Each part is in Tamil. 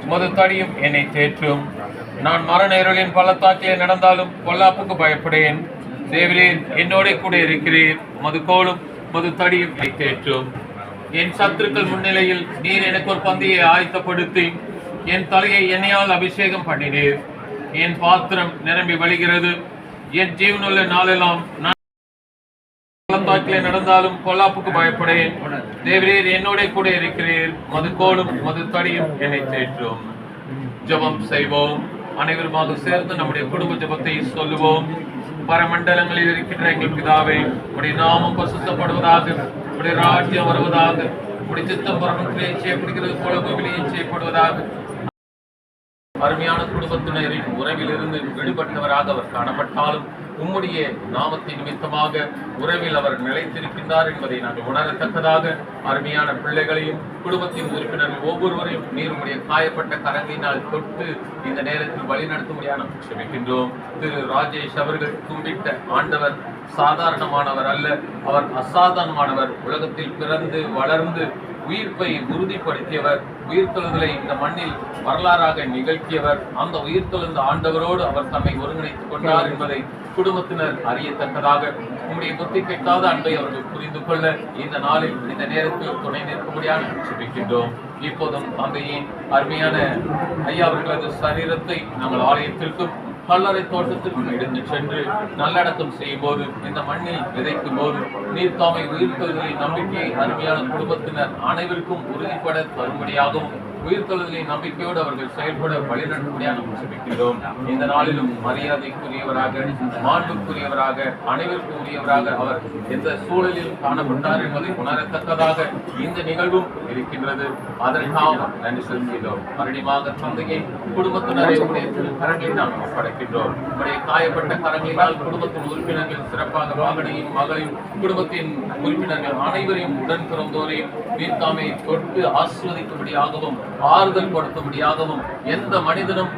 உமது தடியும் என்னை தேற்றும். நான் மரண இருளின் பள்ளத்தாக்கிலே நடந்தாலும் பொல்லாப்புக்கு பயப்படேன். தேவரீர் என்னோட கூட இருக்கிறீர். உமது கோலும் உமது தடியும் என்னை தேற்றும். என் சத்துருக்கள் முன்னிலையில் நீர் எனக்கு ஒரு பந்தியை ஆயத்தப்படுத்தி என் தலையை எண்ணெயால் அபிஷேகம் பண்ணினீர். என் பாத்திரம் நிரம்பி வழிகிறது. என் ஜீவனுள்ள நாளெல்லாம் நான் பள்ளத்தாக்கிலே நடந்தாலும் பொல்லாப்புக்கு பயப்படேன். தேவரீர் என்னோட கூட இருக்கிறீர். மது கோலும் மது தடியும் என்னை தேற்றும். ஜெபம் செய்வோம். அனைவருமாக சேர்ந்து நம்முடைய குடும்ப ஜெபத்தை சொல்லுவோம். பரமண்டலங்களில் இருக்கின்ற எங்கள் பிதாவே, உடைய நாமம் பரிசுத்தப்படுவதாக, உடைய ராஜ்யம் வருவதாக, உடைய சித்தம் பரமத்திலே செய்யப்படுகிறது போல பூமியிலே செய்யப்படுவதாக. அருமையான குடும்பத்தினரின் உறவிலிருந்து விடுபட்டவராக அவர் காணப்பட்டாலும் உம்முடைய நாமத்தின் நிமித்தமாக உறவில் அவர் நிலைத்திருக்கின்றார் என்பதை நாங்கள் உணரத்தக்கதாக அருமையான பிள்ளைகளையும் குடும்பத்தின் உறுப்பினர்கள் ஒவ்வொருவரையும் நீர் உடைய காயப்பட்ட கரங்களினால் தொட்டு இந்த நேரத்தில் வழிநடத்தும்படியாக க்ஷமிக்கின்றோம். திரு ராஜேஷ் அவர்கள் கும்பிட்ட ஆண்டவர் சாதாரணமானவர் அல்ல, அவர் அசாதாரணமானவர். உலகத்தில் பிறந்து வளர்ந்து உயிர்ப்பை உறுதிப்படுத்தியவர். உயிர்த்தெழுதலை இந்த மண்ணில் வரலாறாக நிகழ்த்தியவர். அந்த உயிர்த்தெழுந்த ஆண்டவரோடு அவர் தம்மை ஒருங்கிணைத்துக் கொண்டார் என்பதை குடும்பத்தினர் அறியத்தக்கதாக உங்களுடைய புத்தி கெட்டாத அன்பை அவர்கள் புரிந்து கொள்ள இந்த நாளில் இந்த நேரத்தில் துணை நிற்கும்படியாக க்ஷமிக்கின்றோம். இப்போதும் தந்தையின் அருமையான ஐயா அவர்களது சரீரத்தை நாங்கள் ஆலயத்திற்கும் கல்லறை தோட்டத்திற்கும் எடுத்து சென்று நல்லடக்கம் செய்யும் போது இந்த மண்ணில் விதைக்கும் போது நீர் தாமை உயிர்த்தெழுதலின் நம்பிக்கையை அருமையான குடும்பத்தினர் அனைவருக்கும் உறுதிப்பட தரும்படியாகவும் உயிர்த்தெழுதலின் நம்பிக்கையோடு அவர்கள் செயல்பட வழிநடத்தும்படியாக க்ஷமிக்கின்றோம். இந்த நாளிலும் மரியாதைக்குரியவராக, மாண்புக்குரியவராக, அனைவருக்கும் உரியவராக அவர் எந்த சூழலில் காணப்பட்டார் என்பதை உணரத்தக்கதாக இந்த நிகழ்வும் இருக்கின்றது. அதற்காக நன்றி செலுத்துகிறோம். மறுபடியும் தந்தையை குடும்பத்தினரை கரங்களில் நாம் ஒப்படைக்கின்றோம். உடைய காயப்பட்ட கரங்களினால் குடும்பத்தின் உறுப்பினர்கள் சிறப்பாக மகனையும் மகளையும் குடும்பத்தின் உறுப்பினர்கள் அனைவரையும் உடன் பிறந்தோரையும் நீர்த்தாமை தொட்டு ஆசீர்வதிக்கும்படியாகவும் ஆறுதல் படுத்தும்படியாகவும் எந்த மனிதனும்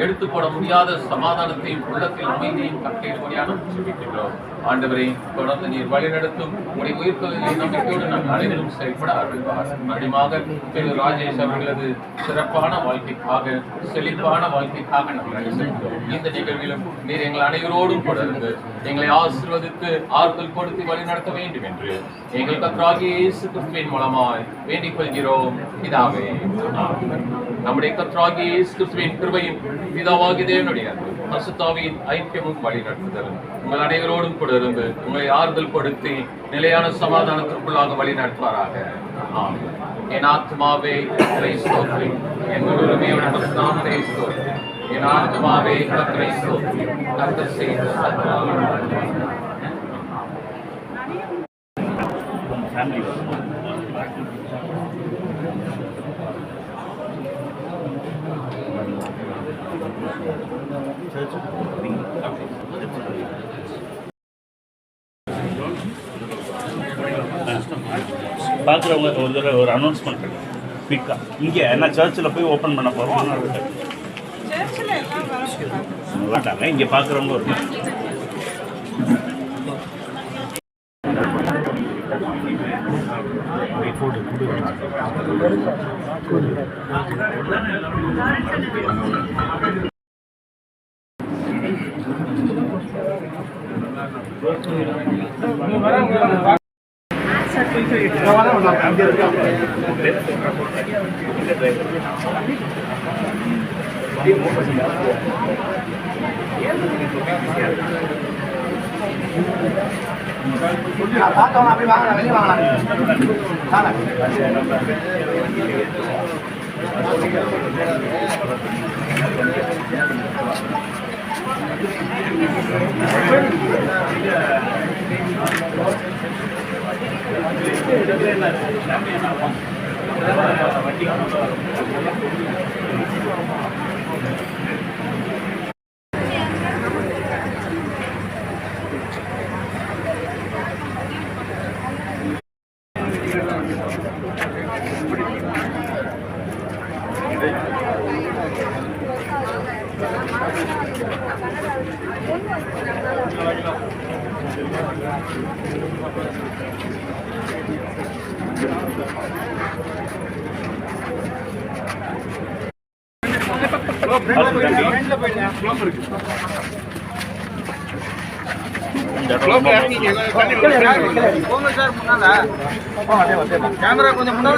எடுத்து போட முடியாத சமாதானத்தையும் உள்ளத்தில் அமைதியையும் கட்டளையிடும்படியாக சொல்லிக்கின்றோம். ஆண்டவரை தொடர்ந்து நீர் வழிநடத்தும் உடைய உயிர்த்தெழுதலின் நம்பிக்கையோடு நாம் அனைவரும் செயல்பட ஆரம்பிப்பார். மறுபடியாக திரு ராஜேஷ் அவர்களது சிறப்பான வாழ்க்கைக்காக, செழிப்பான வாழ்க்கைக்காக நாம் நன்றி செலுத்துகிறோம். இந்த நிகழ்விலும் நீர் எங்கள் அனைவரோடும் தொடர்ந்து எங்களை ஆசீர்வதித்து ஆறுதல் கொடுத்து வழிநடத்த வேண்டும் என்று எங்கள் கர்த்தராகிய இயேசு கிறிஸ்துவின் மூலமாய் வேண்டிக் கொள்கிறோம். பிதாவே. நம்முடைய கர்த்தராகிய இயேசு கிறிஸ்துவின் கிருபையும் பிதாவாகிய தேவனுடைய பரிசுத்தாவியின் ஐக்கியமும் வழிநடத்துதலும் உங்கள் அனைவரோடும் கூட இருந்து உங்களை ஆறுதல் கொடுத்து நிலையான சமாதானத்திற்குள்ளாக வழி நடத்துவாராக. என் ஆத்மாவே கர்த்தரை ஸ்தோத்திரி, என் முழுமையோட நாமத்தை ஸ்தோத்திரி. என் ஆத்மாவே கர்த்தரை ஸ்தோத்திரி, கர்த்தர் செய்த பார்க்குறவங்க ஒரு தடவை ஒரு அனௌன்ஸ்மெண்ட் குயிக்காக இங்கே என்ன சர்ச்சில் போய் ஓப்பன் பண்ண போகிறோம். வேண்டாங்க, இங்கே பார்க்குறவங்க ஒரு கேமரா கொஞ்சம் முன்னால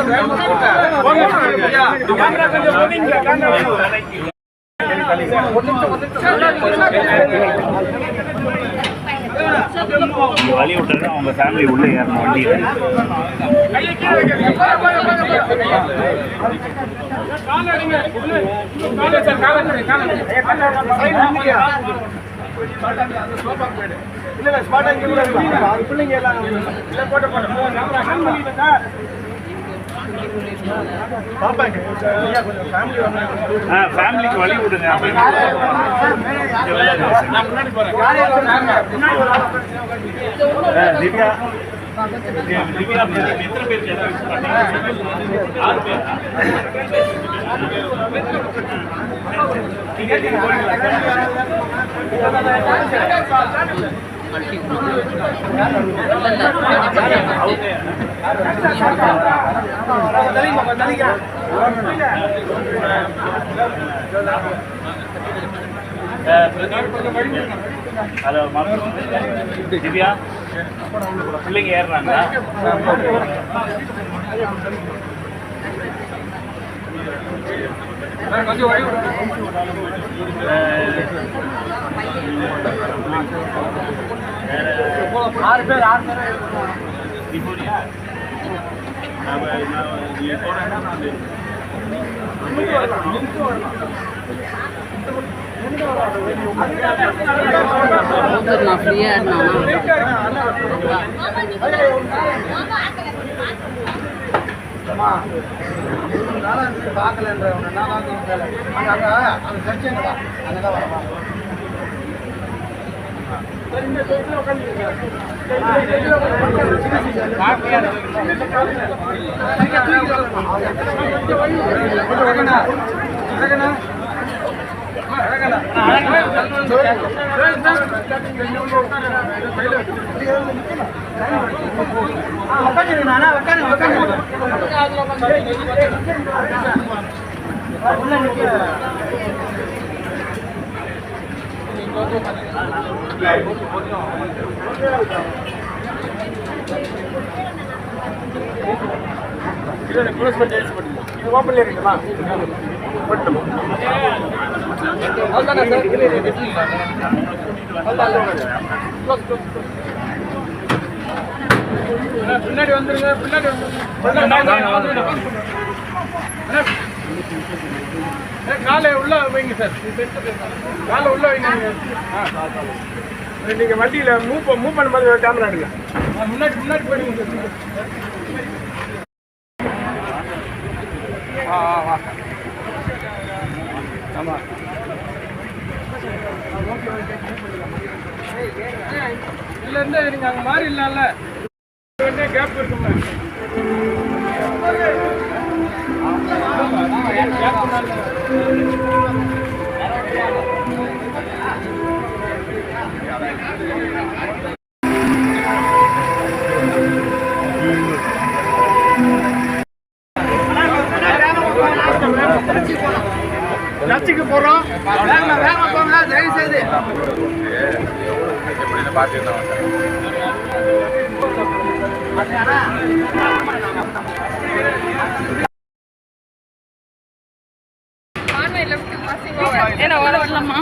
வழி விட்டுறது அவங்க ஃபேமிலி உள்ளே ஏறணும் வண்டியில். ஃபேமிலிக்கு வழி விடுங்க. திவ்யா திவ்யா எத்தனை பேருக்கு 6 பேர். திவ்யா பிள்ளைங்க ஏறுறாங்களா? கொஞ்சம் வழி ஆறு பேர் நான் ஃப்ரீயா பார்க்கலன்ற அங்கே அந்த சர்ச்சைங்களா அங்கதான் வரமா க்ளோஸ் பண்ணி இது ஓப்பன்ல இருக்குமா போட்டுமா அவ்வளோதானே சார் பின்னாடி வந்துருங்க காலை உள்ள வைங்க சார் காலை உள்ள வைங்க நீங்கள் வண்டியில் மூவ் பண்ணும்போது கேமரா எடுங்க முன்னாடி போயிடுங்க வா ஆமாம் இல்லைருந்து நீங்கள் அங்கே மாறி இல்லைல்ல கேப் இருக்குங்க கேப் சர்ச்சுக்கு போறோம். வேகமா போங்க தயவு செய்து. என்ன ஓட விடலாமா?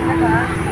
Apa?